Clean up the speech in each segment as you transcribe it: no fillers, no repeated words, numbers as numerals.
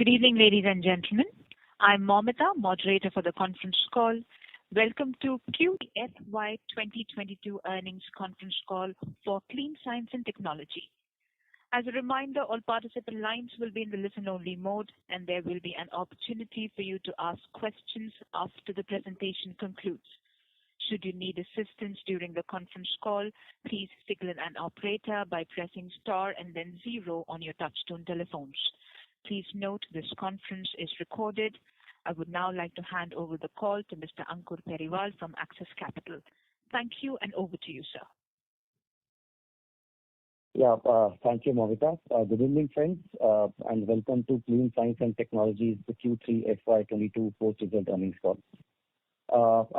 Good evening, ladies and gentlemen. I'm Momita, moderator for the conference call. Welcome to FY 2022 earnings conference call for Clean Science and Technology. As a reminder, all participant lines will be in the listen-only mode, and there will be an opportunity for you to ask questions after the presentation concludes. Should you need assistance during the conference call, please signal an operator by pressing star and then 0 on your touchtone telephones. Please note this conference is recorded. I would now like to hand over the call to Mr. Ankur Periwal from Axis Capital. Thank you, and over to you, sir. Thank you, Momita. Good evening, friends, and welcome to Clean Science and Technology's Q3 FY22 post-result earnings call.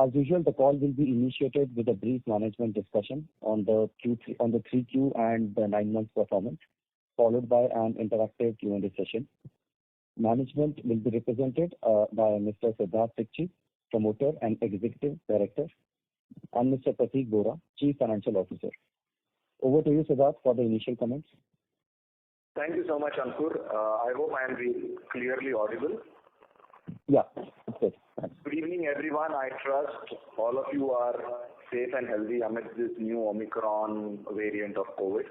As usual, the call will be initiated with a brief management discussion on the 3Q and the 9 months performance, followed by an interactive Q&A session. Management will be represented by Mr. Siddharth Tikchi, Promoter and Executive Director, and Mr. Prateek Bora, Chief Financial Officer. Over to you, Siddharth, for the initial comments. Thank you so much, Ankur. I hope I am clearly audible. Yeah, that's good. Thanks. Good evening, everyone. I trust all of you are safe and healthy amidst this new Omicron variant of COVID.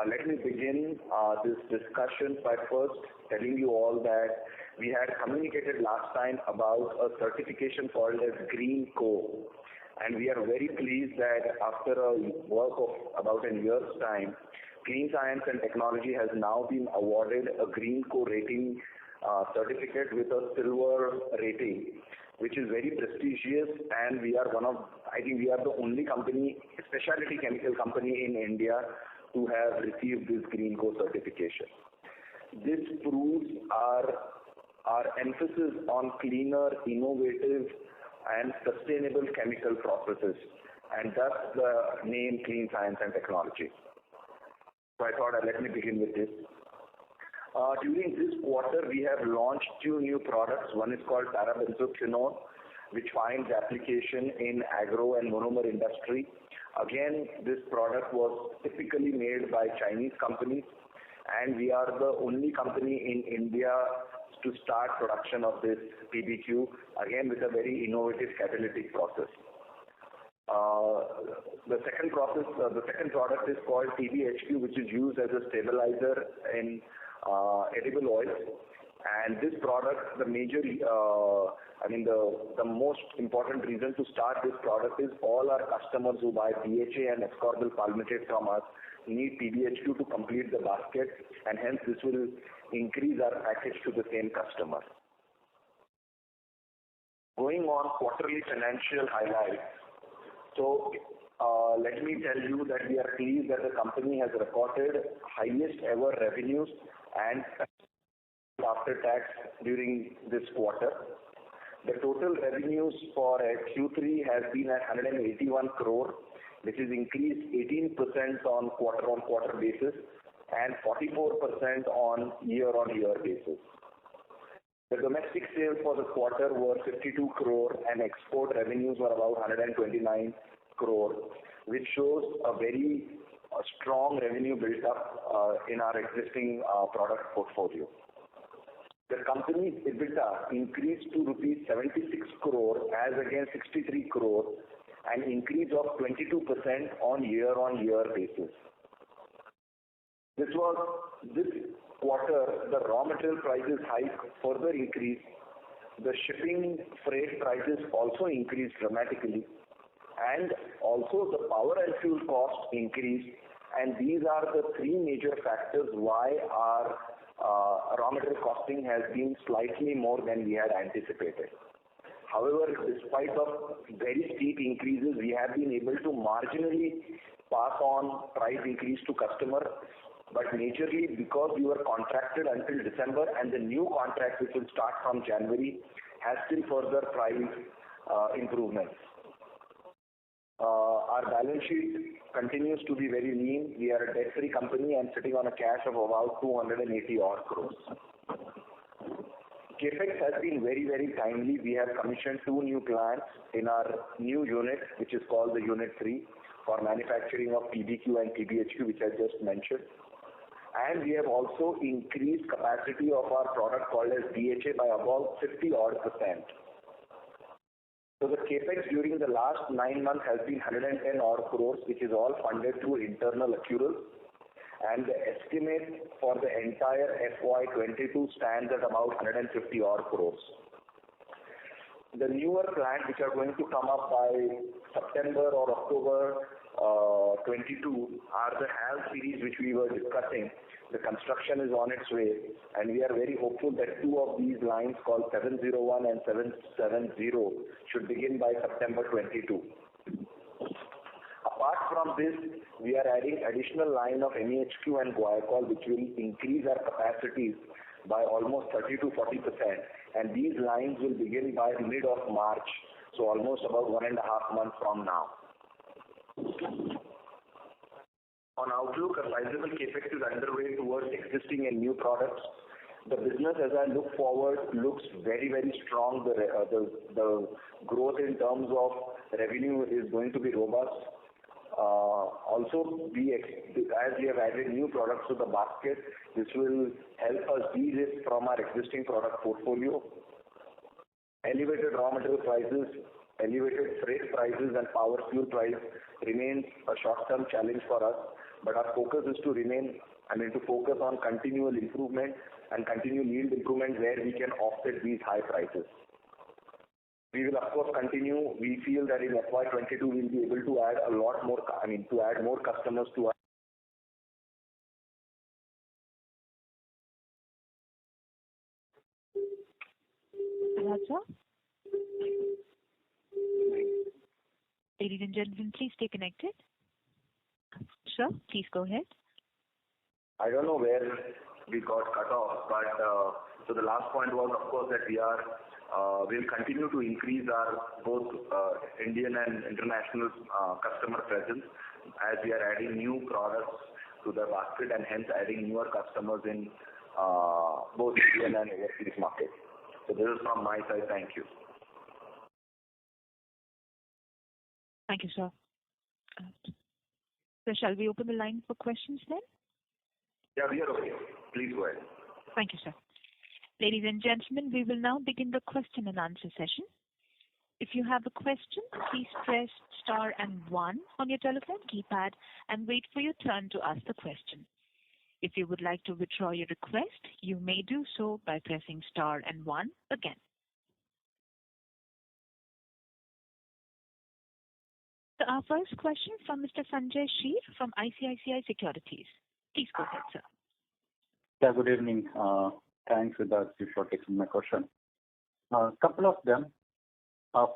Let me begin this discussion by first telling you all that we had communicated last time about a certification called as Green Co. And we are very pleased that after a work of about a year's time, Clean Science and Technology has now been awarded a Green Co rating certificate with a silver rating, which is very prestigious, and we are we are the only company, specialty chemical company in India to have received this Green Co certification. This proves our emphasis on cleaner, innovative and sustainable chemical processes, and thus the name Clean Science and Technology. So I thought let me begin with this. During this quarter, we have launched 2 new products. One is called Parabenzoquinone, which finds application in agro and monomer industry. Again, this product was typically made by Chinese companies, and we are the only company in India to start production of this PBQ, again with a very innovative catalytic process. The second product is called TBHQ, which is used as a stabilizer in edible oils. And this product, the most important reason to start this product is all our customers who buy BHA and ascorbyl palmitate from us need TBHQ to complete the basket, and hence this will increase our package to the same customer. Going on quarterly financial highlights. So let me tell you that we are pleased that the company has recorded highest ever revenues and after tax during this quarter. The total revenues for Q3 has been at 181 crore, which is increased 18% on quarter-on-quarter basis and 44% on year-on-year basis. The domestic sales for the quarter were 52 crore and export revenues were about 129 crore, which shows a very strong revenue built up in our existing product portfolio. The company's EBITDA increased to rupees 76 crore as against 63 crore, an increase of 22% on year-on-year basis. This quarter, the raw material prices hike further increased. The shipping freight prices also increased dramatically, and also the power and fuel cost increased, and these are the 3 major factors why our raw material costing has been slightly more than we had anticipated. However, despite of very steep increases, we have been able to marginally pass on price increase to customer, but majorly because we were contracted until December, and the new contract which will start from January has still further price improvements. Our balance sheet continues to be very lean. We are a debt-free company and sitting on a cash of about 280 odd crores. Capex has been very, very timely. We have commissioned 2 new plants in our new unit, which is called the Unit 3, for manufacturing of PBQ and TBHQ, which I just mentioned. and we have also increased capacity of our product called as BHA by about 50-odd%. So the capex during the last 9 months has been 110-odd crores, which is all funded through internal accruals, and the estimate for the entire FY22 stands at about 150-odd crores. The newer plants which are going to come up by September or October 22 are the HAL series which we were discussing. The construction is on its way, and we are very hopeful that 2 of these lines called 701 and 770 should begin by September 22. Apart from this, we are adding additional line of MEHQ and guaiacol, which will increase our capacities by almost 30 to 40%, and these lines will begin by mid of March, so almost about 1.5 months from now. On outlook, a sizable capex is underway towards existing and new products. The business, as I look forward, looks very, very strong. The growth in terms of revenue is going to be robust. Also, as we have added new products to the basket, this will help us de-risk from our existing product portfolio. Elevated raw material prices, elevated freight prices and power fuel price remains a short-term challenge for us, but our focus is to focus on continual improvement and continual yield improvement where we can offset these high prices. We will of course continue. We feel that in FY22 we'll be able to add a lot more, to add more customers to our Raja? Ladies and gentlemen, please stay connected. Sir, please go ahead. I don't know where we got cut off, but so the last point was, of course, that we'll continue to increase our both Indian and international customer presence as we are adding new products to the basket and hence adding newer customers in both Indian and overseas markets. So this is from my side. Thank you. Thank you, sir. So shall we open the line for questions then? Yeah, we are okay. Please go ahead. Thank you, sir. Ladies and gentlemen, we will now begin the question and answer session. If you have a question, please press star and 1 on your telephone keypad and wait for your turn to ask the question. If you would like to withdraw your request, you may do so by pressing star and 1 again. So our first question from Mr. Sanjay Sheer from ICICI Securities. Please go ahead, sir. Yeah, good evening. Thanks, Siddharth, for taking my question. Couple of them.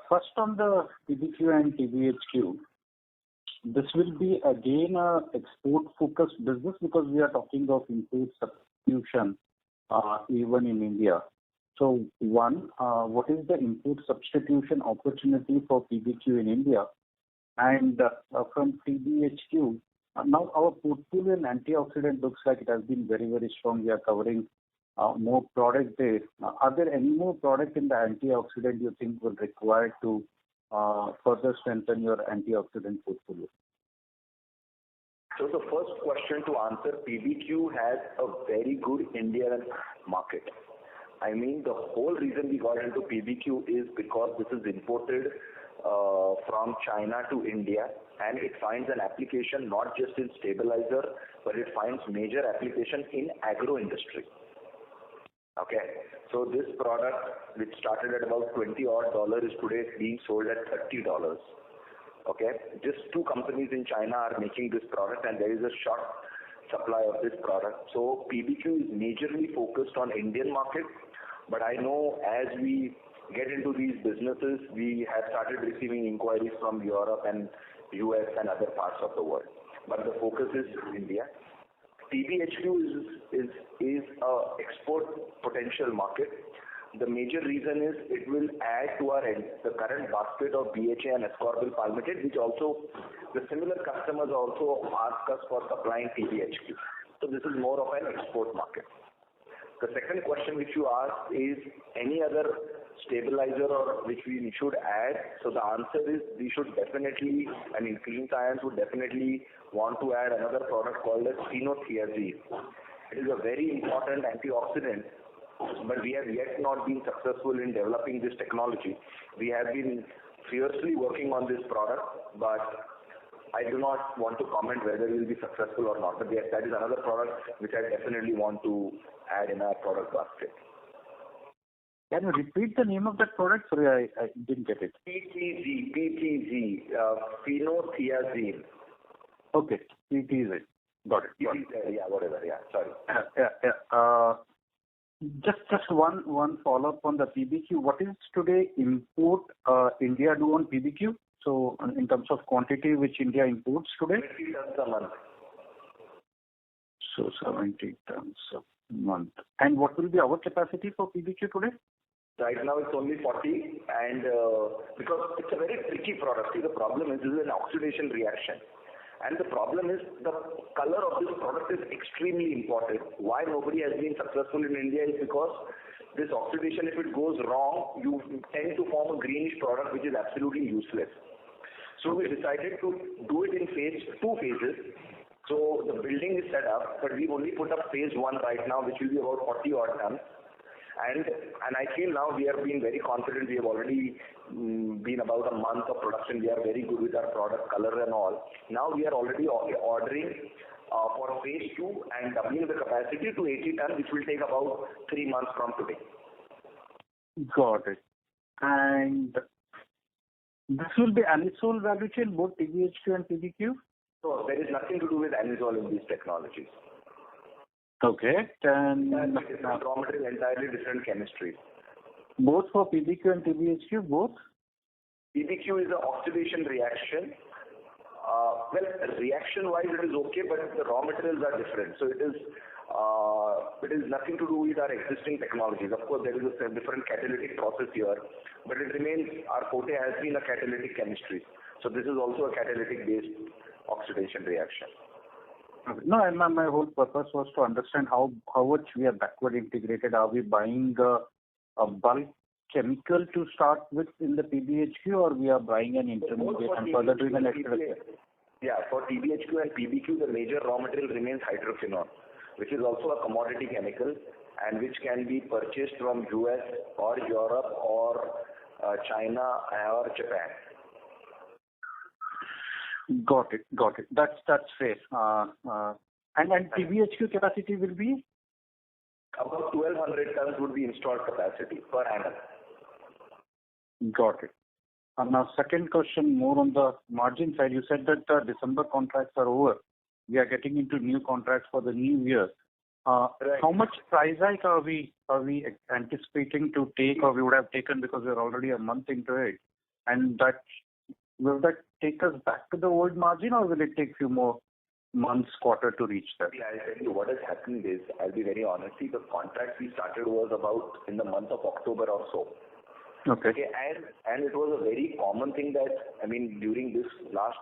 First on the PBQ and TBHQ. This will be again a export-focused business because we are talking of import substitution even in India. So one, what is the import substitution opportunity for PBQ in India? And from TBHQ, now our portfolio in antioxidant looks like it has been very, very strong. We are covering more product there. Are there any more products in the antioxidant you think will require to further strengthen your antioxidant portfolio? So the first question to answer, PBQ has a very good Indian market. I mean, the whole reason we got into PBQ is because this is imported from China to India, and it finds an application not just in stabilizer, but it finds major application in agro industry. Okay, so this product, which started at about $20-odd, is today being sold at $30. Okay, just 2 companies in China are making this product, and there is a short supply of this product. So PBQ is majorly focused on Indian market, but I know as we get into these businesses, we have started receiving inquiries from Europe and US and other parts of the world. But the focus is India. TBHQ is a export potential market. The major reason is it will add to the current basket of BHA and ascorbyl palmitate, which also the similar customers also ask us for supplying TBHQ. So this is more of an export market. The second question which you asked is any other stabilizer or which we should add? So the answer is we should definitely, Clean Science would definitely want to add another product called as phenothiazine. It is a very important antioxidant, but we have yet not been successful in developing this technology. We have been fiercely working on this product, but I do not want to comment whether we will be successful or not. But yes, that is another product which I definitely want to add in our product basket. Can you repeat the name of that product? Sorry, I didn't get it. PTZ, phenothiazine. Okay, PTZ. Got it. Yeah, whatever. Yeah, sorry. Just one follow-up on the PBQ. What is today import India do on PBQ? So in terms of quantity which India imports today? 20 tons a month. So 70 tons a month. And what will be our capacity for PBQ today? Right now it's only 40, and because it's a very tricky product. See, the problem is this is an oxidation reaction. And the problem is the color of this product is extremely important. Why nobody has been successful in India is because this oxidation, if it goes wrong, you tend to form a greenish product which is absolutely useless. So we decided to do it in two phases. So the building is set up, but we've only put up phase 1 right now, which will be about 40 odd tons. And I feel now we are being very confident. We have already been about a month of production. We are very good with our product color and all. Now we are already ordering for phase 2 and doubling the capacity to 80 tons, which will take about 3 months from today. Got it. And this will be anisole value chain, both TBHQ and PBQ? So there is nothing to do with anisole in these technologies. Okay. Then different raw material, entirely different chemistry. Both for PBQ and TBHQ, both? PBQ is an oxidation reaction. Reaction-wise it is okay, but the raw materials are different. So it is nothing to do with our existing technologies. Of course, there is a different catalytic process here, but it remains, our forte has been a catalytic chemistry. So this is also a catalytic-based oxidation reaction. No, and my whole purpose was to understand how much we are backward integrated. Are we buying a bulk chemical to start with in the PBHQ, or we are buying an intermediate and further doing an extraction? Yeah, for TBHQ and PBQ, the major raw material remains hydroquinone, which is also a commodity chemical and which can be purchased from US or Europe or China or Japan. Got it. That's fair. And TBHQ capacity will be? About 1,200 tons would be installed capacity per annum. Got it. Now, second question, more on the margin side. You said that the December contracts are over. We are getting into new contracts for the new year. Right. How much price hike are we anticipating to take, or we would have taken because we're already a month into it? And will that take us back to the old margin, or will it take few more months, quarter to reach that? Yeah, I'll tell you what has happened is, I'll be very honest, the contract we started was about in the month of October or so. Okay. And it was a very common thing that, during this last,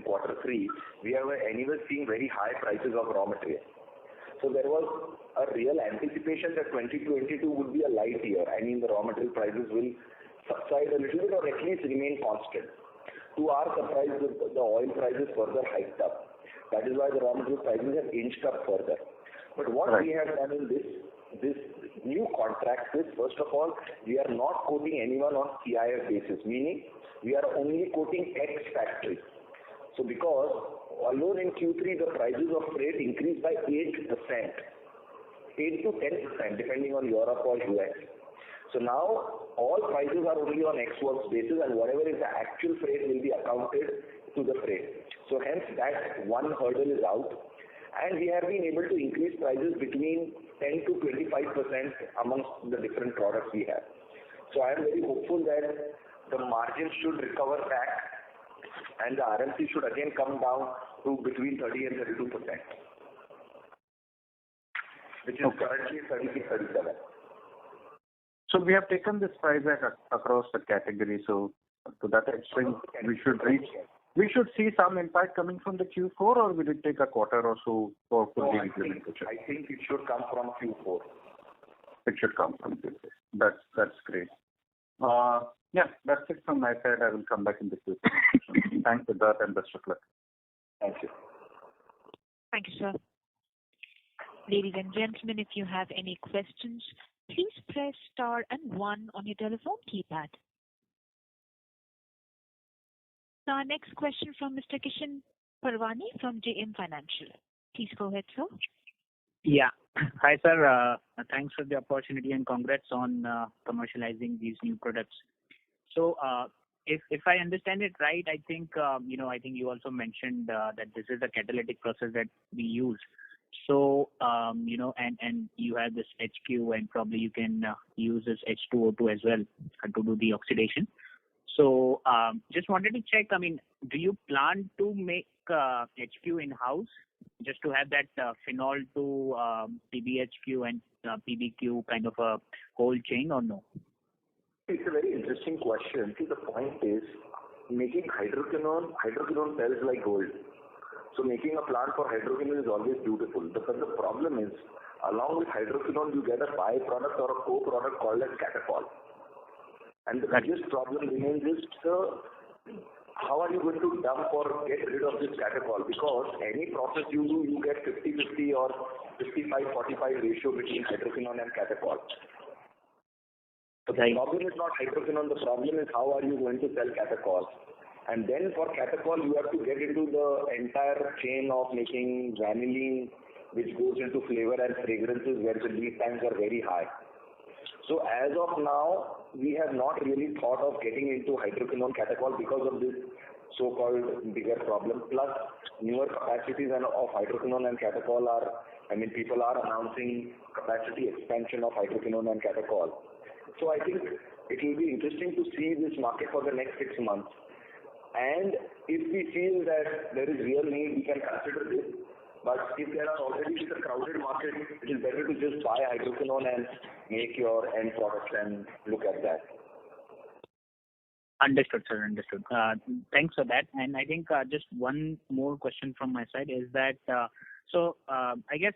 quarter 3, we were anyway seeing very high prices of raw material. So there was a real anticipation that 2022 would be a light year. The raw material prices will subside a little bit or at least remain constant. To our surprise, the oil prices further hiked up. That is why the raw material prices have inched up further. But what we have done in this new contract is, first of all, we are not quoting anyone on CIF basis, meaning we are only quoting X factory. So because alone in Q3 the prices of freight increased by 8% to 10% depending on Europe or US. So now all prices are only on X works basis, and whatever is the actual freight will be accounted to the freight. So hence that one hurdle is out, and we have been able to increase prices between 10 to 25% amongst the different products we have. So I am very hopeful that the margins should recover back and the RMC should again come down to between 30 and 32%, which is currently 36-37. So we have taken this price hike across the category. So to that extent, we should see some impact coming from the Q4, or will it take a quarter or so for full implementation? I think it should come from Q4. It should come from Q4. That's great. Yeah, that's it from my side. I will come back in the queue. Thanks for that and best of luck. Thank you. Thank you, sir. Ladies and gentlemen, if you have any questions, please press star and one on your telephone keypad. Now, our next question from Mr. Kishan Parwani from JM Financial. Please go ahead, sir. Yeah. Hi, sir. Thanks for the opportunity and congrats on commercializing these new products. So, if I understand it right, I think you also mentioned that this is a catalytic process that we use. So, and you have this HQ and probably you can use this H2O2 as well to do the oxidation. So, just wanted to check, do you plan to make HQ in-house just to have that phenol to PBHQ and PBQ kind of a whole chain or no? It's a very interesting question. See, the point is, making hydroquinone sells like gold. So making a plant for hydroquinone is always beautiful. But the problem is, along with hydroquinone, you get a byproduct or a co-product called as catechol. And the biggest problem remains is how are you going to dump or get rid of this catechol? Because any process you do, you get 50-50 or 55-45 ratio between hydroquinone and catechol. So the problem is not hydroquinone, the problem is how are you going to sell catechol? And then for catechol, you have to get into the entire chain of making vanillin, which goes into flavor and fragrances where the lead times are very high. So as of now, we have not really thought of getting into hydroquinone catechol because of this so-called bigger problem. Plus, newer capacities of hydroquinone and catechol people are announcing capacity expansion of hydroquinone and catechol. So I think it will be interesting to see this market for the next 6 months. And if we feel that there is real need, we can consider this. But if there are already a crowded market, it is better to just buy hydroquinone and make your end products and look at that. Understood, sir. Understood. Thanks for that. And I think just one more question from my side is that, I guess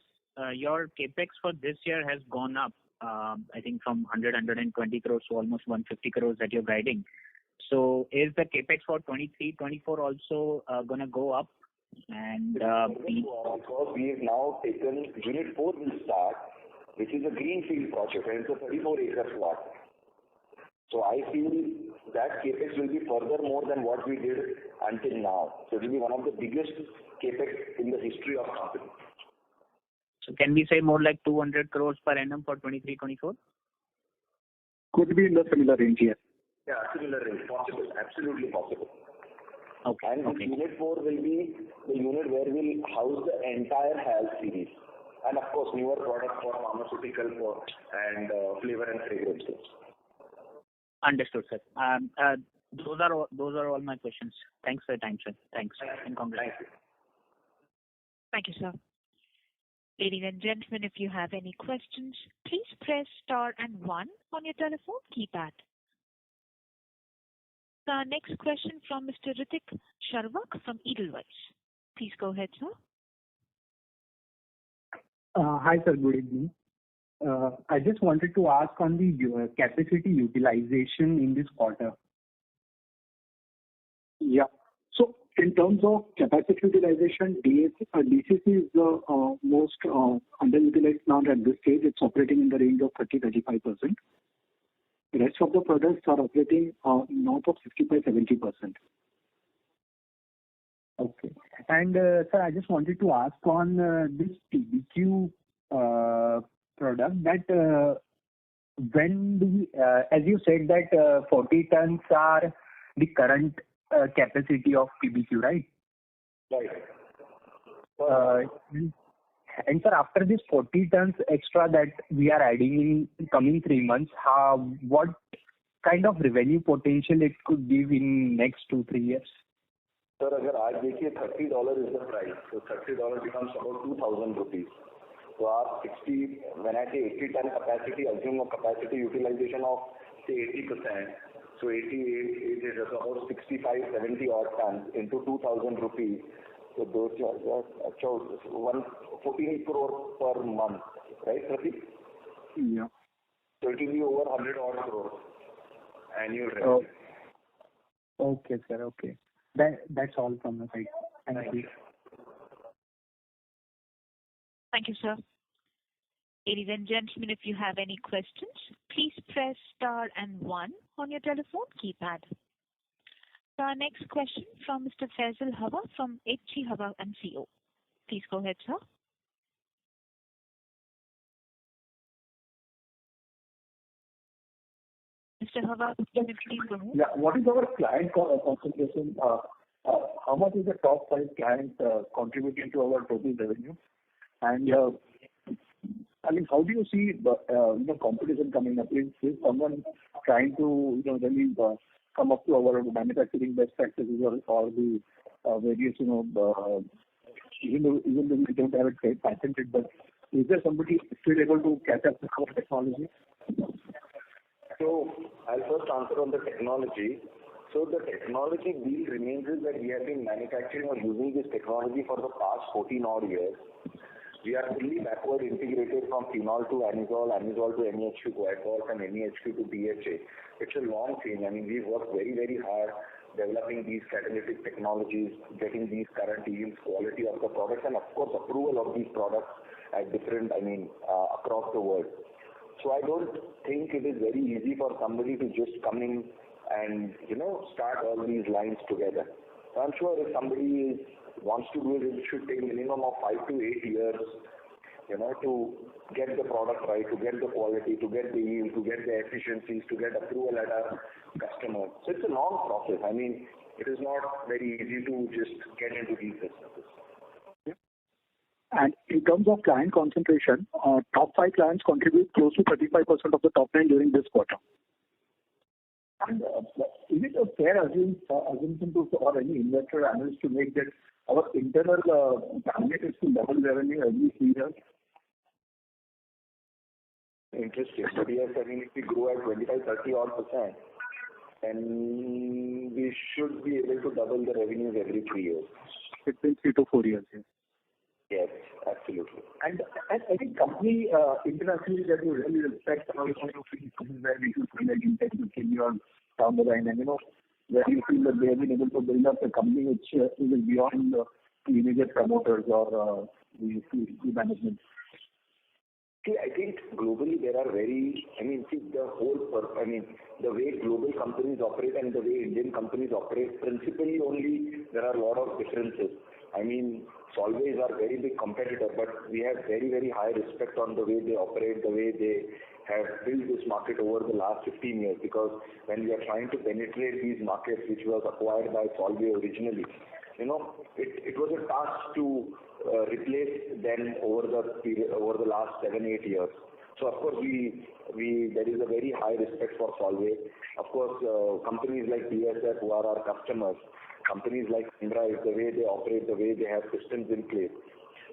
your capex for this year has gone up, I think from 120 crores to almost 150 crores that you're guiding. So is the capex for 23-24 also going to go up? And because we have now taken Unit 4 will start, which is a greenfield project, and it's a 34-acre plot. So I feel that capex will be further more than what we did until now. So it will be one of the biggest capex in the history of company. So can we say more like 200 crores per annum for 23-24? Could be in the similar range, yes. Yeah, similar range. Possible. Absolutely possible. Okay. And Unit 4 will be the unit where we'll house the entire HAL series. And of course, newer products for pharmaceutical and flavor and fragrances. Understood, sir. Those are all my questions. Thanks for your time, sir. Thanks. And congrats. Thank you, sir. Ladies and gentlemen, if you have any questions, please press star and one on your telephone keypad. The next question from Mr. Ritik Sharvak from Edelweiss. Please go ahead, sir. Hi, sir. Good evening. I just wanted to ask on the capacity utilization in this quarter. Yeah. So in terms of capacity utilization, DCC is the most underutilized plant at this stage. It's operating in the range of 30-35%. The rest of the products are operating north of 65-70%. Okay. And sir, I just wanted to ask on this PBQ product that when do we, as you said that 40 tons are the current capacity of PBQ, right? Right. And sir, after this 40 tons extra that we are adding in coming 3 months, what kind of revenue potential it could give in next 2-3 years? Sir, अगर आज देखिए $30 is the price, so $30 becomes about 2,000 rupees. So आप 60, when I say 80 ton capacity, assume a capacity utilization of say 80%. So 88 is about 65-70 odd tons into 2,000 rupees. So those are 14 crore per month, right, Pratik? Yeah. So it will be over 100 odd crores. annual revenue. Okay, sir. Okay. That's all from my side. Thank you. Thank you, sir. Ladies and gentlemen, if you have any questions, please press star and one on your telephone keypad. Our next question from Mr. Faisal Hawa from HG Hawa and CO. Please go ahead, sir. Mr. Hawa, can you please go ahead? Yeah. What is our client concentration? How much is the top 5 clients contributing to our total revenue? And I mean, how do you see the competition coming up? Is someone trying to really come up to our manufacturing best practices or the various even though we don't have it patented, but is there somebody still able to catch up with our technology? So I'll first answer on the technology. So the technology deal remains is that we have been manufacturing or using this technology for the past 14 odd years. We are fully backward integrated from phenol to anisole, anisole to NEH2 coaguol, and NEH2 to DHA. It's a long chain. I mean, we've worked very, very hard developing these catalytic technologies, getting these current yields, quality of the products, and of course approval of these products at different, across the world. So I don't think it is very easy for somebody to just come in and, start all these lines together. So I'm sure if somebody wants to do it, it should take minimum of 5 to 8 years, to get the product right, to get the quality, to get the yield, to get the efficiencies, to get approval at our customer. So it's a long process. I mean, it is not very easy to just get into these businesses. And in terms of client concentration, top 5 clients contribute close to 35% of the top line during this quarter. And is it a fair assumption to or any investor analyst to make that our internal target is to double revenue every 3 years? Interesting. But yes, I mean, if we grow at 25-30 odd %, then we should be able to double the revenues every 3 years. Between 3 to 4 years, yes. Yes, absolutely. And any company internationally that you really respect, where you feel like in 10 to 15 years down the line, and where you feel that they have been able to build up a company which is beyond the immediate promoters or the management? See, I think globally there are the way global companies operate and the way Indian companies operate, principally only there are a lot of differences. I mean, Solvay is our very big competitor, but we have very, very high respect on the way they operate, the way they have built this market over the last 15 years, because when we are trying to penetrate these markets, which was acquired by Solvay originally, it was a task to replace them over the last 7-8 years. So of course there is a very high respect for Solvay. Of course, companies like BASF who are our customers, companies like Sunrise, the way they operate, the way they have systems in place.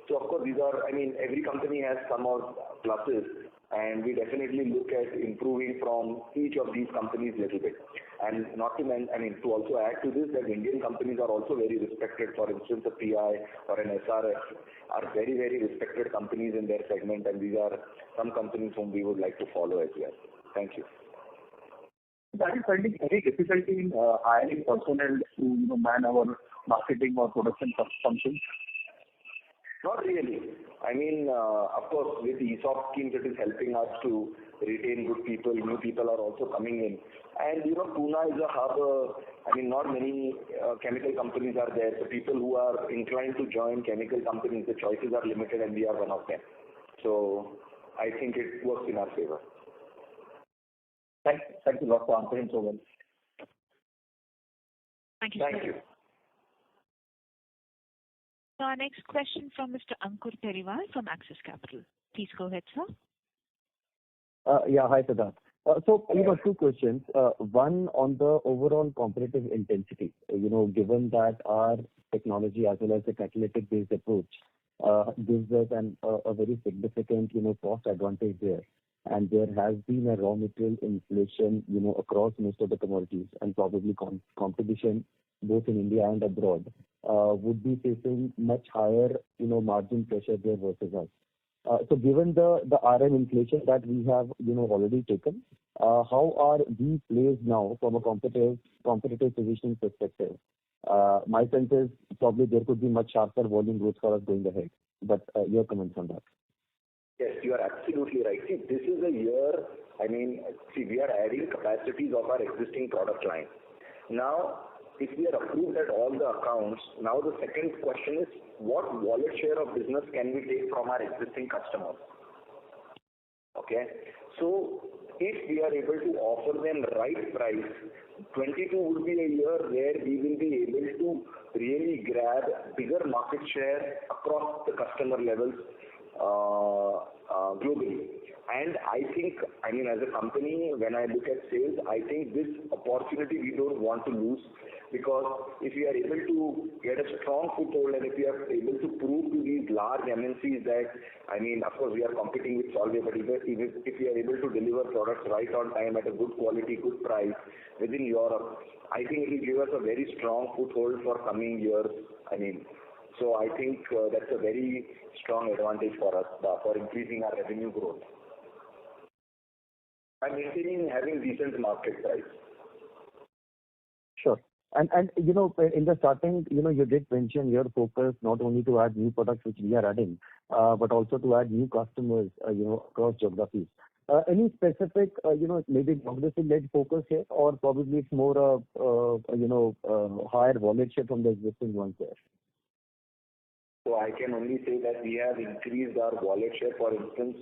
So of course every company has some of pluses, and we definitely look at improving from each of these companies a little bit. And to also add to this, that Indian companies are also very respected. For instance, a PI or an SRF are very, very respected companies in their segment, and these are some companies whom we would like to follow as well. Thank you. Are you finding any difficulty in hiring personnel to man our marketing or production functions? Not really. I mean, of course, with the ESOP schemes, it is helping us to retain good people. New people are also coming in. And, Pune is a hub. Not many chemical companies are there. So people who are inclined to join chemical companies, the choices are limited, and we are one of them. So I think it works in our favor. Thank you a lot for answering so well. Thank you. Thank you. So our next question from Mr. Ankur Periwal from Axis Capital. Please go ahead, sir. Yeah, hi, Siddharth. So, 2 questions. One on the overall competitive intensity. Given that our technology as well as the catalytic-based approach gives us a very significant, cost advantage there. And there has been a raw material inflation, across most of the commodities, and probably competition both in India and abroad would be facing much higher, margin pressure there versus us. So given the RM inflation that we have, already taken, how are we placed now from a competitive positioning perspective? My sense is probably there could be much sharper volume growth for us going ahead, but your comments on that. Yes, you are absolutely right. See, this is a year, we are adding capacities of our existing product line. Now, if we are approved at all the accounts, now the second question is, what wallet share of business can we take from our existing customers? Okay. So, if we are able to offer them right price, 22 would be a year where we will be able to really grab bigger market share across the customer levels globally. And I think, as a company, when I look at sales, I think this opportunity we don't want to lose, because if we are able to get a strong foothold and if we are able to prove to these large MNCs that, of course we are competing with Solvay, but if we are able to deliver products right on time at a good quality, good price within Europe, I think it will give us a very strong foothold for coming years. So I think that's a very strong advantage for us for increasing our revenue growth. And maintaining having decent market price. Sure. And in the starting, you did mention your focus not only to add new products which we are adding, but also to add new customers, across geographies. Any specific, maybe geography-led focus here, or probably it's more higher wallet share from the existing ones there? So I can only say that we have increased our wallet share, for instance,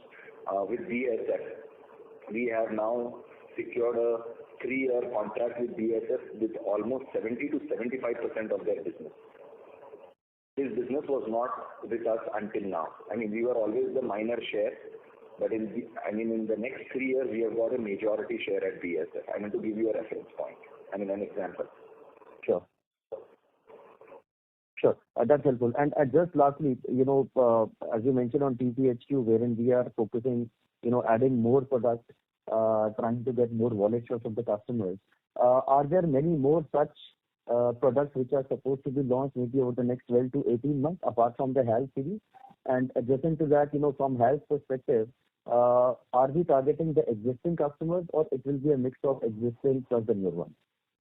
with BASF. We have now secured a 3-year contract with BASF with almost 70 to 75% of their business. This business was not with us until now. We were always the minor share, but in the next 3 years we have got a majority share at BASF. To give you a reference point, an example. Sure. That's helpful. And just lastly, as you mentioned on TPHQ, wherein we are focusing, adding more products, trying to get more wallet share from the customers. Are there many more such products which are supposed to be launched maybe over the next 12 to 18 months, apart from the HAL series? And adjacent to that, from HAL's perspective, are we targeting the existing customers, or it will be a mix of existing plus the new ones?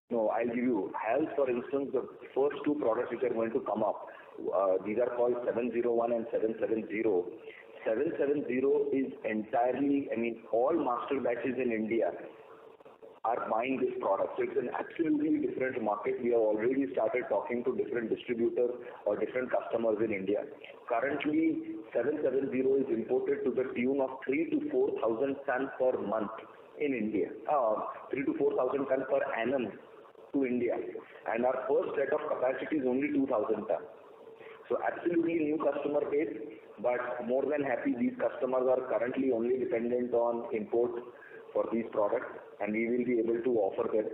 No, I'll give you. HAL, for instance, the first 2 products which are going to come up, these are called 701 and 770. 770 is entirely, all master batches in India are buying this product. So it's an absolutely different market. We have already started talking to different distributors or different customers in India. Currently, 770 is imported to the tune of 3,000 to 4,000 tons per month in India. 3,000 to 4,000 tons per annum to India. And our first set of capacity is only 2,000 tons. So absolutely new customer base, but more than happy these customers are currently only dependent on import for these products, and we will be able to offer them.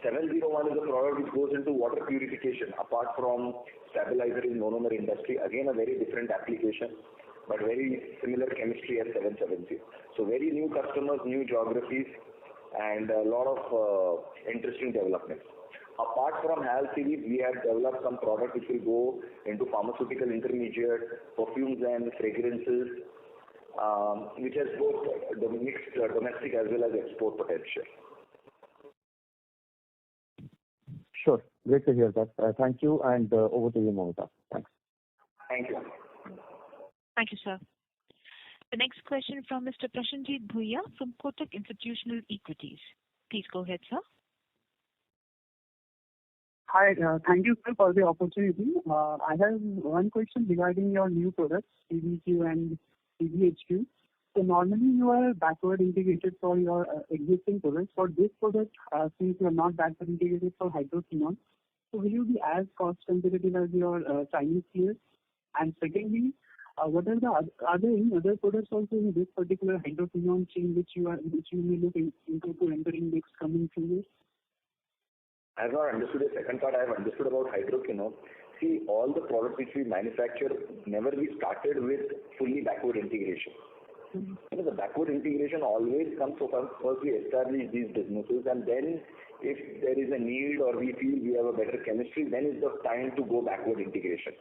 701 is a product which goes into water purification, apart from stabilizer in monomer industry. Again, a very different application, but very similar chemistry as 770. So very new customers, new geographies, and a lot of interesting developments. Apart from HAL series, we have developed some products which will go into pharmaceutical intermediate, perfumes and fragrances, which has both the mixed domestic as well as export potential. Sure. Great to hear that. Thank you, and over to you, Mamita. Thanks. Thank you. Thank you, sir. The next question from Mr. Prashanjit Bhuiya from Kotak Institutional Equities. Please go ahead, sir. Hi, thank you, sir, for the opportunity. I have one question regarding your new products, TBQ and TBHQ. So normally you are backward integrated for your existing products. For this product, since you are not backward integrated for hydroquinone, so will you be as cost competitive as your Chinese peers? And secondly, what are there any other products also in this particular hydroquinone chain which you may look into to enter in next coming few years? I have not understood the second part. I have understood about hydroquinone. See, all the products which we manufacture, never we started with fully backward integration. Mm-hmm. The backward integration always comes from first we establish these businesses, and then if there is a need or we feel we have a better chemistry, then is the time to go backward integration.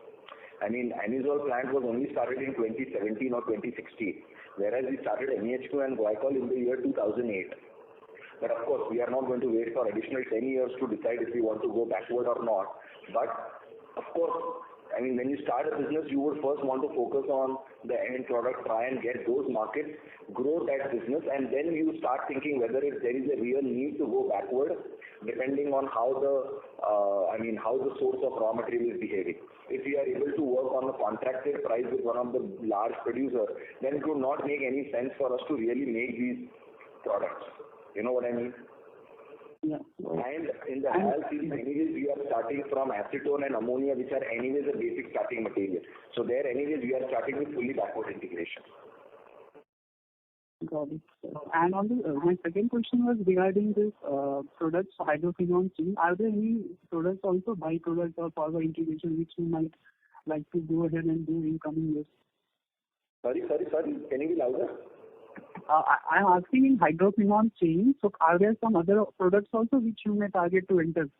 Anisole plant was only started in 2017 or 2016, whereas we started MEHQ and glycol in the year 2008. But of course, we are not going to wait for additional 10 years to decide if we want to go backward or not. But of course, I mean, when you start a business, you would first want to focus on the end product, try and get those markets, grow that business, and then you start thinking whether if there is a real need to go backward, depending on how the source of raw material is behaving. If we are able to work on a contracted price with one of the large producers, then it would not make any sense for us to really make these products. You know what I mean? Yeah. And in the HAL series, anyways, we are starting from acetone and ammonia, which are anyways a basic starting material. So there, anyways, we are starting with fully backward integration. Got it. And on my second question was regarding this products, hydroquinone chain. Are there any products also, byproducts or forward integration, which you might like to go ahead and do in coming years? Sorry. Can you be louder? I'm asking in hydroquinone chain. So are there some other products also which you may target to enter?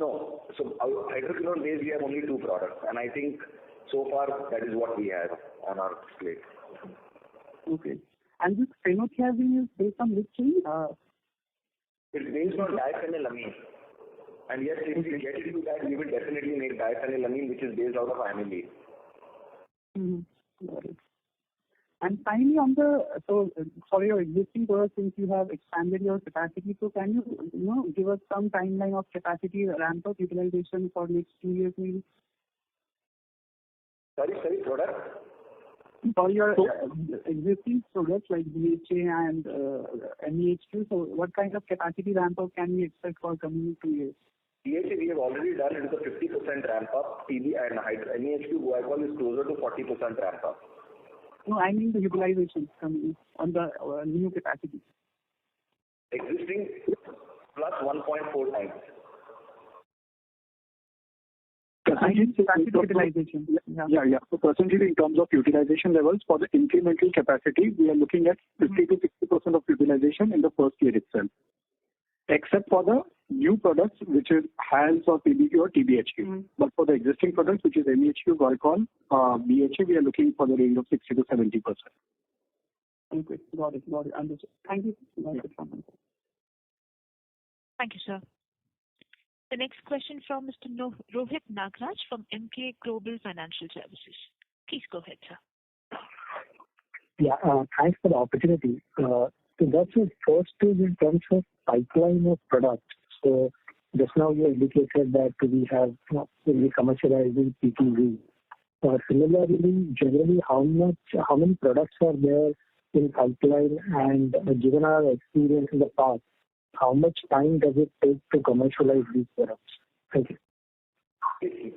No. So our hydroquinone base, we have only 2 products, and I think so far that is what we have on our plate. Okay. And this phenothiazine is based on which chain? It's based on diphenylamine. And yes, if we get into that, we will definitely make diphenylamine, which is based out of amylase. Got it. And finally, for your existing products, since you have expanded your capacity, so can you give us some timeline of capacity ramp up utilization for next 2 years maybe? Sorry, product? For your existing products like BHA and MEHQ, so what kind of capacity ramp up can we expect for coming 2 years? BHA we have already done. It is a 50% ramp up. TB and MEHQ guaiacol is closer to 40% ramp up. No, I mean the utilization coming on the new capacity. Existing plus 1.4 times. Capacity utilization. Yeah. So percentage in terms of utilization levels for the incremental capacity, we are looking at 50 to 60% of utilization in the first year itself, except for the new products, which is HALS or PBQ or TBHQ. But for the existing products, which is MEHQ, guaiacol, BHA, we are looking for the range of 60 to 70%. Okay, got it. Understood. Thank you. Thank you, sir. The next question from Mr. Rohit Nagraj from Emkay Global Financial Services. Please go ahead, sir. Yeah, thanks for the opportunity. So that's your first is in terms of pipeline of products. So just now you indicated that we have will be commercializing PTV. Similarly, generally, how many products are there in pipeline, and given our experience in the past, how much time does it take to commercialize these products? Thank you.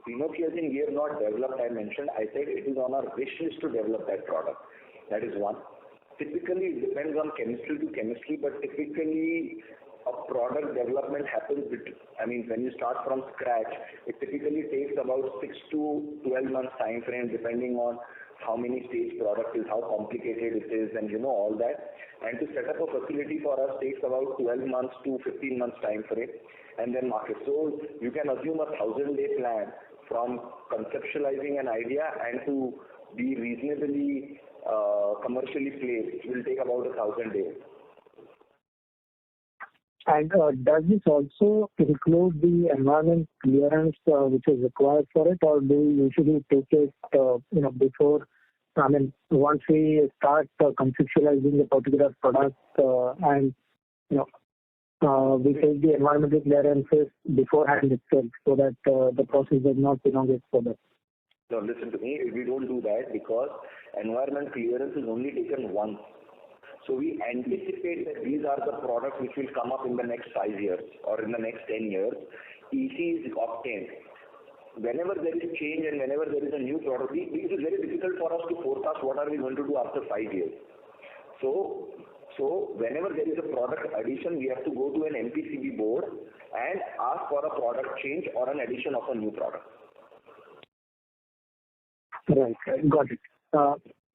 Phenothiazine we have not developed, I mentioned. I said it is on our wish list to develop that product. That is one. Typically, it depends on chemistry to chemistry, but typically a product development happens when you start from scratch, it typically takes about 6 to 12 months time frame, depending on how many stage product is, how complicated it is, and all that. And to set up a facility for us takes about 12 months to 15 months time frame, and then market. So you can assume a 1,000-day plan from conceptualizing an idea and to be reasonably commercially placed will take about 1,000 days. And does this also include the environment clearance which is required for it, or do you usually take it before? Once we start conceptualizing the particular product and we take the environmental clearances beforehand itself, so that the process does not elongate further. No, listen to me. We don't do that because environment clearance is only taken once. So we anticipate that these are the products which will come up in the next 5 years or in the next 10 years. EC is obtained. Whenever there is change and whenever there is a new product, it is very difficult for us to forecast what are we going to do after 5 years. So whenever there is a product addition, we have to go to an MPCB board and ask for a product change or an addition of a new product. Right, got it.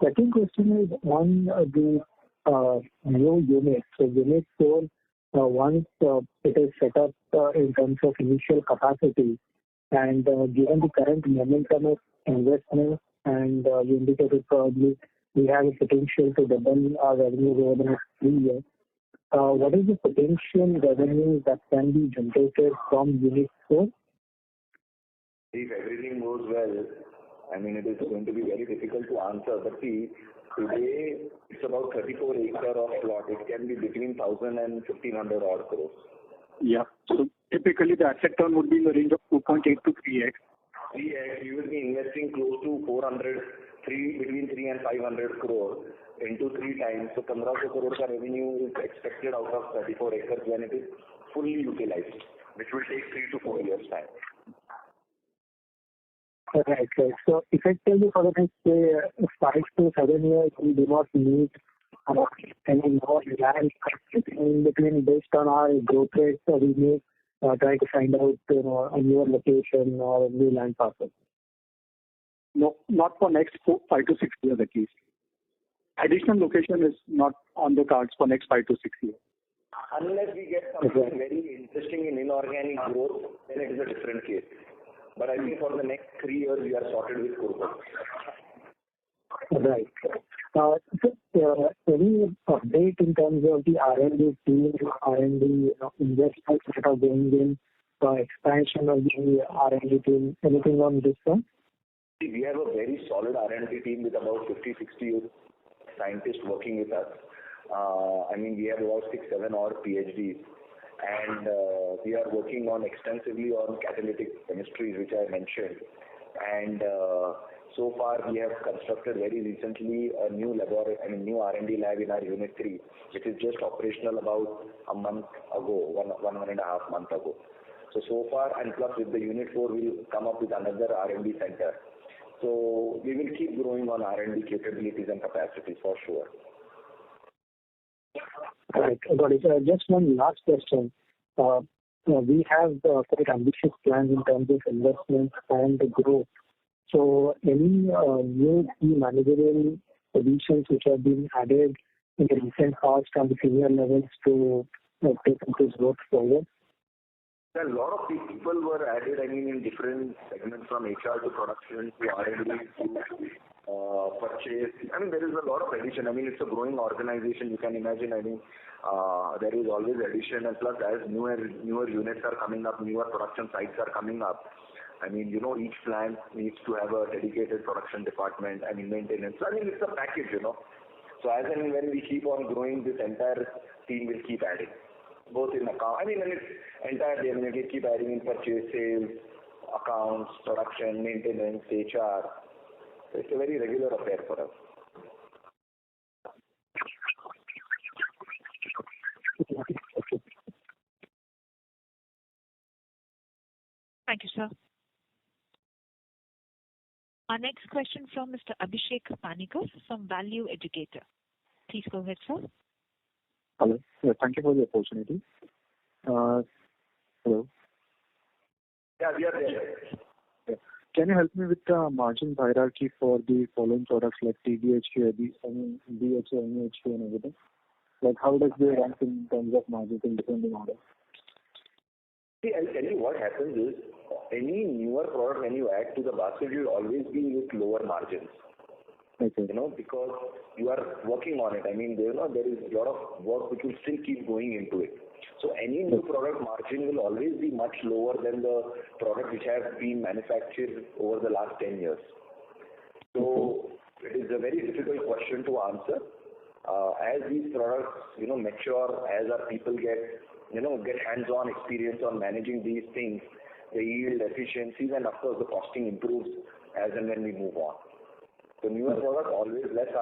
Second question is on the new unit. So unit 4, once it is set up in terms of initial capacity, and given the current momentum of investment, and you indicated probably we have a potential to double our revenue over the next 3 years. what is the potential revenue that can be generated from Unit 4? If everything goes well, I mean, it is going to be very difficult to answer. But see, today it's about 34 acre of plot. It can be between 1,000 and 1,500 odd crores. Yeah. So typically the asset turn would be in the range of 2.8 to 3x. 3x, you will be investing close to between 3 and 500 crore into 3 times. So 1,500 crore ka revenue is expected out of 34 acres when it is fully utilized, which will take 3 to 4 years time. Right. So effectively for the next 5 to 7 years, we do not need any more land in between based on our growth rate. So we may try to find out a newer location or a new land parcel. No, not for next 5 to 6 years at least. Additional location is not on the cards for next 5 to 6 years. Unless we get something very interesting in inorganic growth, then it is a different case. But I think for the next 3 years, we are sorted with Kurkuk. Right. So, any update in terms of the R&D team, R&D investments that are going in, expansion of the R&D team, anything on this one? We have a very solid R&D team with about 50, 60 scientists working with us. I mean, we have about 6, 7 odd PhDs. And we are working on extensively on catalytic chemistries, which I mentioned. And so far, we have constructed very recently a new new R&D lab in our Unit 3, which is just operational about a month ago, one and a half month ago. So far, and plus with the Unit 4, we'll come up with another R&D center. So we will keep growing on R&D capabilities and capacities for sure. Right. Got it. Just one last question. We have quite ambitious plans in terms of investments and growth. So any new key managerial positions which have been added in the recent past on the senior levels to take this growth forward? A lot of people were added, in different segments from HR to production to R&D to purchase. There is a lot of addition. It's a growing organization. You can imagine, there is always addition, and plus as newer units are coming up, newer production sites are coming up. Each plant needs to have a dedicated production department, maintenance. So, it's a package, So as and when we keep on growing, this entire team will keep adding. Both in account, it's entirely, it will keep adding in purchase, sales, accounts, production, maintenance, HR. So it's a very regular affair for us. Thank you, sir. Our next question from Mr. Abhishek Panikar from Value Educator. Please go ahead, sir. Hello. Thank you for the opportunity. Hello. Yeah, we are there. Yeah. Can you help me with the margin hierarchy for the following products like TBHQ, BHA, MEHQ and everything? Like how does they rank in terms of margins in different orders? See, I'll tell you what happens is, any newer product when you add to the basket, you will always be with lower margins. Okay. Because you are working on it. There is a lot of work which will still keep going into it. So any new product margin will always be much lower than the product which has been manufactured over the last 10 years. So it is a very difficult question to answer. As these products, mature, as our people get hands-on experience on managing these things, the yield efficiencies, and of course the costing improves as and when we move on. So newer products always less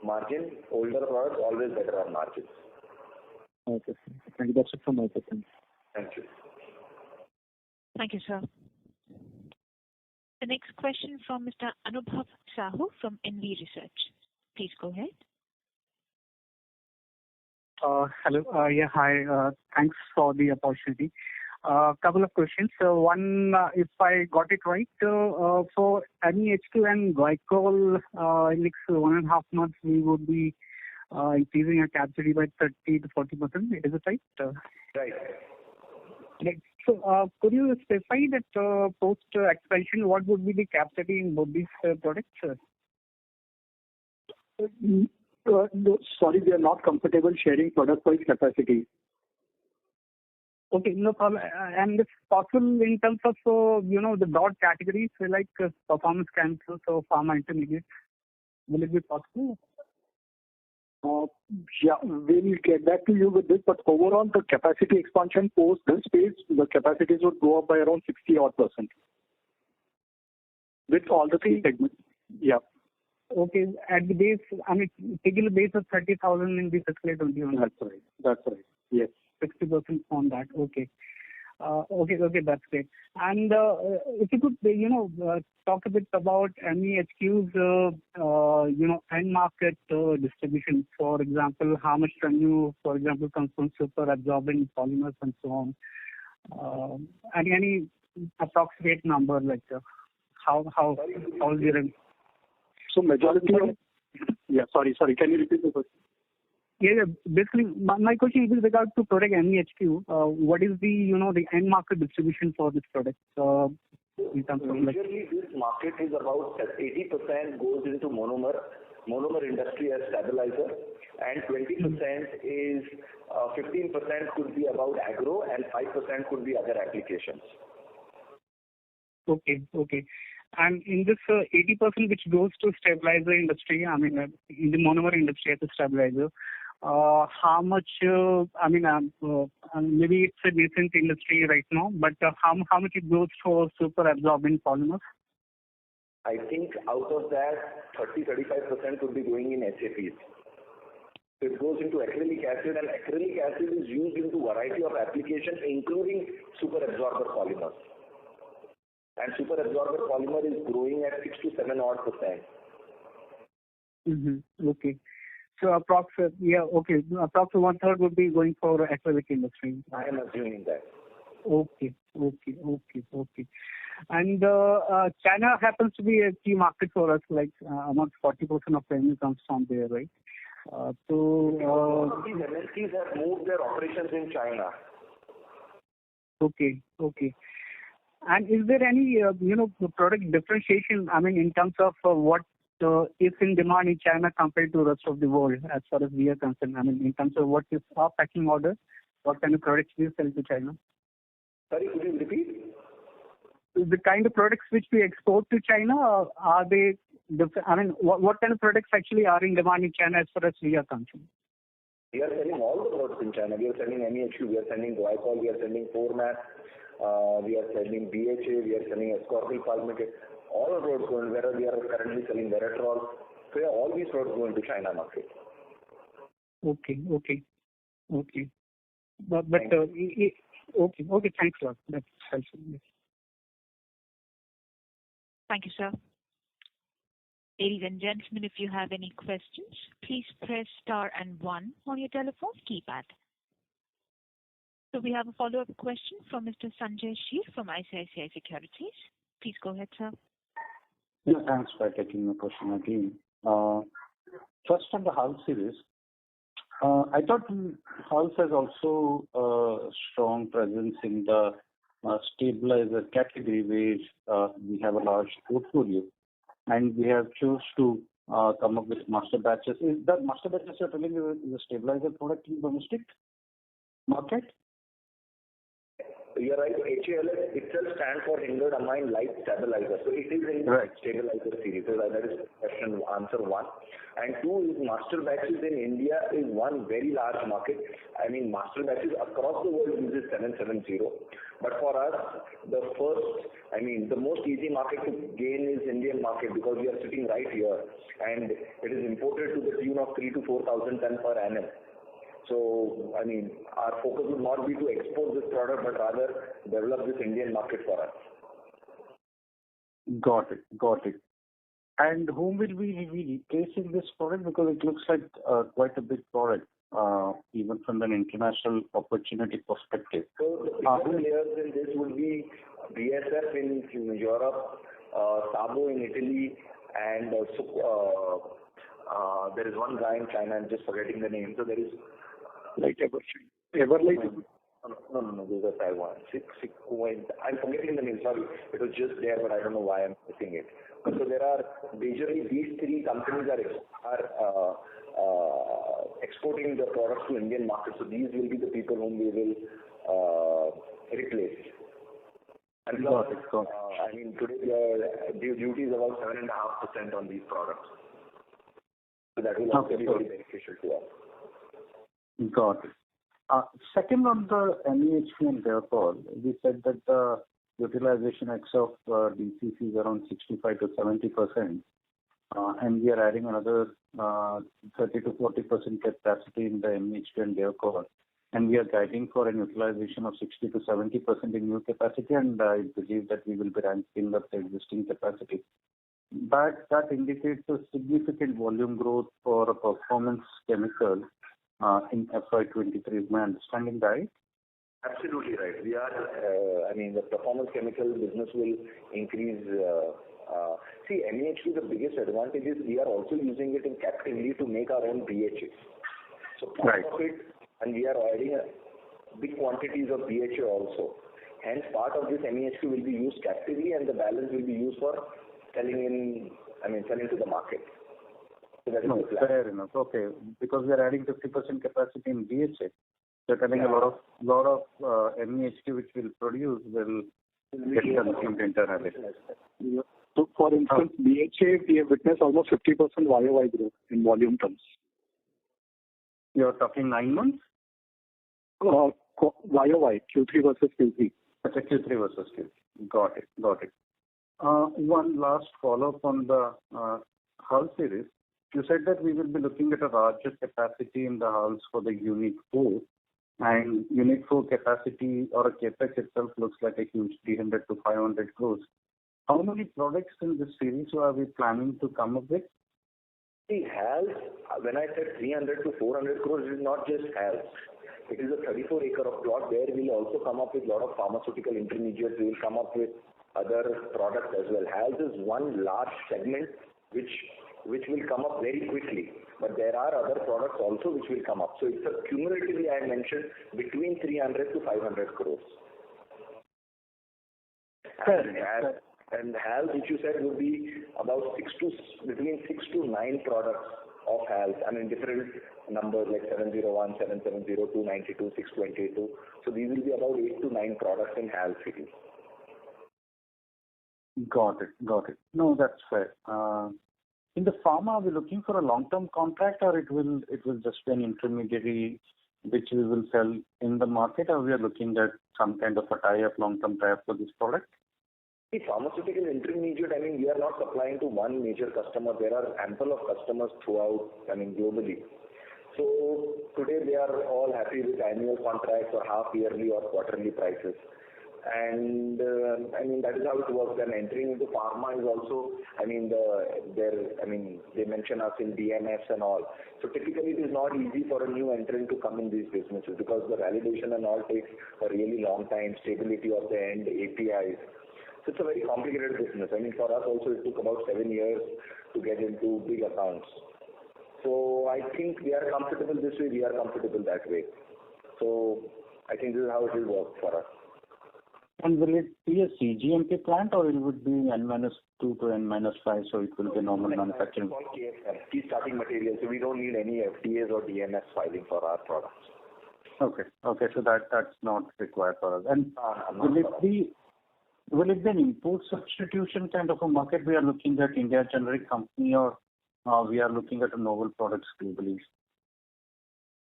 margin, older products always better on margins. Okay. Thank you. That's it from my side. Thank you. Thank you, sir. The next question from Mr. Anubhav Sahu from NV Research. Please go ahead. Hello. Hi. Thanks for the opportunity. Couple of questions. One, if I got it right, for MEHQ and glycol, in next 1.5 months, we would be increasing our capacity by 30 to 40%. Is it right? Right. So, could you specify that post expansion, what would be the capacity in both these products? No, sorry, we are not comfortable sharing product-wise capacity. Okay, no problem. And if possible, in terms of, the broad categories like performance chemicals or pharma intermediates, will it be possible? Yeah, we'll get back to you with this, but overall, the capacity expansion post this phase, the capacities would go up by around 60-odd% with all the three segments. Yeah. Okay, at the base, taking the base of 30,000 in the fiscal 21. That's right. Yes. 60% on that. Okay. Okay, that's great. And if you could, talk a bit about MEHQ's, end market distribution. For example, how much revenue, for example, comes from super absorbent polymers and so on. Any approximate number, like how is the revenue? So majority of... Yeah, sorry. Can you repeat the question? Yeah. Basically, my question is with regard to product MEHQ. What is the the end market distribution for this product? In terms of Usually, this market is about 80% goes into monomer industry as stabilizer, and 20% is 15% could be about agro, and 5% could be other applications. Okay. And in this 80% which goes to stabilizer industry, in the monomer industry as a stabilizer, how much, maybe it's a nascent industry right now, but how much it goes for super absorbent polymers? I think out of that, 30-35% could be going in SAPs. It goes into acrylic acid, and acrylic acid is used into a variety of applications, including super absorber polymers. And super absorber polymer is growing at 6 to 7 odd %. Mm-hmm. Okay. So approximately 1/3 would be going for acrylic industry. I am assuming that. Okay. And China happens to be a key market for us, like almost 40% of revenue comes from there, right? These MNCs have moved their operations in China. Okay. And is there any, product differentiation, in terms of what is in demand in China compared to the rest of the world as far as we are concerned? In terms of what is our packing order, what kind of products we sell to China? Sorry, could you repeat? The kind of products which we export to China, are they, what kind of products actually are in demand in China as far as we are concerned? We are selling all the products in China. We are selling MEHQ, we are selling glycol, we are selling format, we are selling BHA, we are selling ascorbyl palmitate. All the products going, where we are currently selling Veratrol. So yeah, all these products go into China market. Okay. But okay, thanks a lot. That's helpful. Yes. Thank you, sir. Ladies and gentlemen, if you have any questions, please press star and 1 on your telephone keypad. So we have a follow-up question from Mr. Sanjay Sheer from ICICI Securities. Please go ahead, sir. Yeah, thanks for taking my question again. First on the Hull series, I thought Hull has also a strong presence in the stabilizer category where we have a large portfolio, and we have chose to come up with master batches. Is that master batches you're telling you is a stabilizer product in domestic market? You are right. HALS itself stands for hindered amine light stabilizer. So it is in stabilizer series. So that is question answer 1. And 2 is master batches in India is one very large market. Master batches across the world uses 770. But for us, the most easy market to gain is Indian market, because we are sitting right here, and it is imported to the tune of 3,000 to 4,000 tons per annum. So, our focus would not be to export this product, but rather develop this Indian market for us. Got it. And whom will we be replacing this product? Because it looks like quite a big product, even from an international opportunity perspective. So the bigger players in this would be BSF in Europe, Sabo in Italy, and there is one guy in China, I'm just forgetting the name. So there is Everlight. No, those are Taiwan. I'm forgetting the name, sorry. It was just there, but I don't know why I'm missing it. So there are majorly these 3 companies are exporting the products to Indian market. So these will be the people whom we will replace. And Got it. I mean, today the duty is about 7.5% on these products. So that will also be very beneficial to us. Got it. Second, on the MEHP and therefore, we said that the utilization X of DCC is around 65 to 70%, and we are adding another 30 to 40% capacity in the MEHP and therefore, and we are guiding for an utilization of 60 to 70% in new capacity, and I believe that we will be ramping up the existing capacity. But that indicates a significant volume growth for a performance chemical in FY23. Is my understanding right? Absolutely right. We are, the performance chemical business will increase. See, MEHP, the biggest advantage is we are also using it in captively to make our own BHA. So part of it, and we are adding big quantities of BHA also. Hence, part of this MEHP will be used captively, and the balance will be used for selling to the market. So that is the plan. Fair enough. Okay, because we are adding 50% capacity in BHA. So telling a lot of MEHP which will produce will get consumed internally. Yeah. So, for instance, BHA, we have witnessed almost 50% YOY growth in volume terms. You are talking 9 months? YOY, Q3 versus Q3. That's Q3 versus Q3. Got it. One last follow-up on the hull series. You said that we will be looking at a larger capacity in the hulls for the Unit 4, and Unit 4 capacity or a capex itself looks like a huge 300 to 500 crores. How many products in this series are we planning to come up with? See, HALS, when I said 300 to 400 crores, it is not just HALS. It is a 34-acre of plot where we will also come up with a lot of pharmaceutical intermediates. We will come up with other products as well. HALS is one large segment which will come up very quickly. But there are other products also which will come up. So it's a cumulatively, I mentioned, between 300 to 500 crores. And HALS, which you said, would be about between 6 to 9 products of HALS. Different numbers like 701, 770, 292, 622. So these will be about 8 to 9 products in HALS series. Got it. No, that's fair. In the pharma, are we looking for a long-term contract, or it will just be an intermediary which we will sell in the market, or we are looking at some kind of a tie-up, long-term tie-up for this product? The pharmaceutical intermediate, we are not supplying to one major customer. There are ample of customers throughout, globally. So today they are all happy with annual contracts or half-yearly or quarterly prices. And that is how it works. And entering into pharma is also, they mention us in DMFs and all. So typically it is not easy for a new entrant to come in these businesses because the validation and all takes a really long time, stability of the end APIs. So it's a very complicated business. For us also it took about 7 years to get into big accounts. So I think we are comfortable this way, we are comfortable that way. So I think this is how it will work for us. And will it be a CGMP plant, or it would be N-2 to N-5, so it will be normal manufacturing? It's all KSM, key starting material, so we don't need any FDAs or DMS filing for our products. Okay, so that's not required for us. And will it be an import substitution kind of a market? We are looking at India generic company, or we are looking at a novel products globally?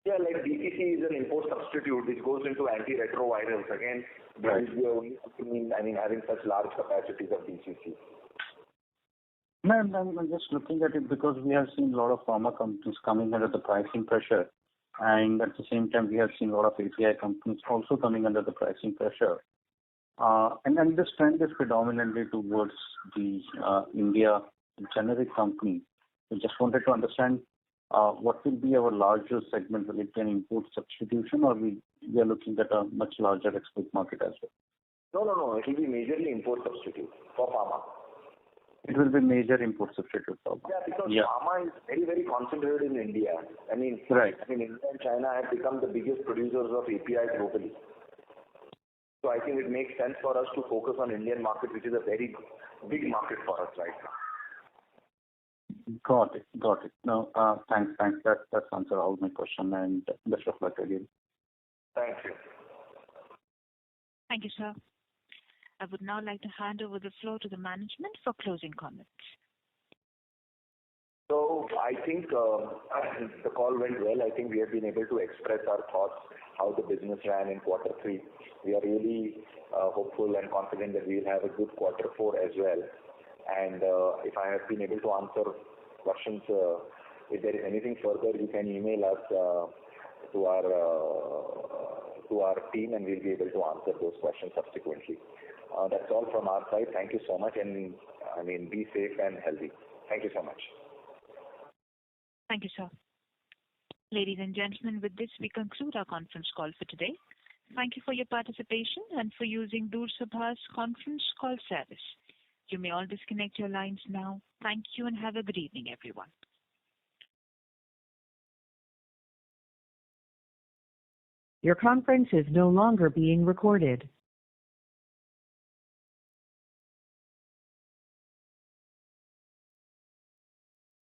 Yeah, like DCC is an import substitute which goes into antiretrovirals. Again, that is the only company, having such large capacities of DCC. No, I'm just looking at it because we have seen a lot of pharma companies coming under the pricing pressure, and at the same time we have seen a lot of API companies also coming under the pricing pressure. And then this trend is predominantly towards the India generic company. I just wanted to understand what will be our larger segment? Will it be an import substitution, or we are looking at a much larger export market as well? No. It will be majorly import substitute for pharma. It will be major import substitute for pharma. Yeah, because pharma is very, very concentrated in India. Right. India and China have become the biggest producers of API globally. So I think it makes sense for us to focus on Indian market, which is a very big market for us right now. Got it. No, thanks. That's answered all my question, and best of luck again. Thank you. Thank you, sir. I would now like to hand over the floor to the management for closing comments. So I think the call went well. I think we have been able to express our thoughts, how the business ran in quarter three. We are really hopeful and confident that we will have a good quarter four as well. And if I have been able to answer questions, if there is anything further, you can email us to our team, and we'll be able to answer those questions subsequently. That's all from our side. Thank you so much, and be safe and healthy. Thank you so much. Thank you, sir. Ladies and gentlemen, with this, we conclude our conference call for today. Thank you for your participation and for using Doorsabha's conference call service. You may all disconnect your lines now. Thank you and have a good evening, everyone. Your conference is no longer being recorded.